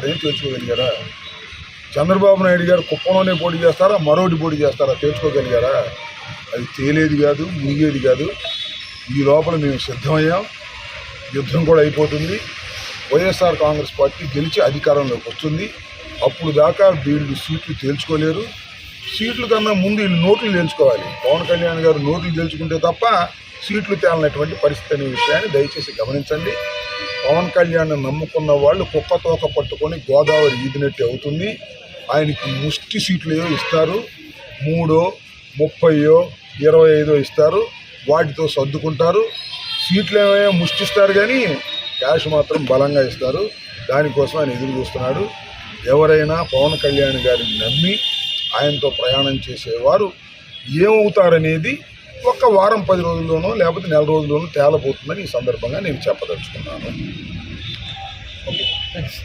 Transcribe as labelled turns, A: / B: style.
A: ఒక్కటే తేల్చుకోగలిగారా? చంద్రబాబు నాయుడు గారు కుప్పంలోనే పోటీ చేస్తారా, మరోటి పోటీ చేస్తారా తేల్చుకోగలిగారా? అది తేలేది కాదు, మునిగేది కాదు. ఈ లోపల మేము సిద్ధమయ్యాం. యుద్ధం కూడా అయిపోతుంది. వైఎస్ఆర్ కాంగ్రెస్ పార్టీ గెలిచి అధికారంలోకి వస్తుంది. అప్పుడు దాకా వీళ్ళు సీట్లు తేల్చుకోలేరు. సీట్ల కన్నా ముందు వీళ్ళు నోట్లు తేల్చుకోవాలి. పవన్ కళ్యాణ్ గారు నోట్లు తేల్చుకుంటే తప్ప సీట్లు తేలనటువంటి పరిస్థితి అనే విషయాన్ని దయచేసి గమనించండి. పవన్ కళ్యాణ్ నమ్ముకున్న వాళ్ళు కుక్క తోక పట్టుకొని గోదావరి ఈదినట్టు అవుతుంది. ఆయనకి ముష్టి సీట్లు ఏవో ఇస్తారు, 3, 30, 25 ఇస్తారు. వాటితో సర్దుకుంటారు. సీట్లు ఏమో ముష్టిస్తారు కానీ క్యాష్ మాత్రం బలంగా ఇస్తారు. దానికోసం ఆయన ఎదురు చూస్తున్నాడు. ఎవరైనా పవన్ కళ్యాణ్ గారిని నమ్మి ఆయనతో ప్రయాణం చేసేవారు ఏమవుతారనేది ఒక్క వారం 10 రోజుల్లోనో లేకపోతే నెల రోజుల్లోనో తేలబోతుందని ఈ సందర్భంగా నేను చెప్పదలుచుకున్నాను. Okay, thanks.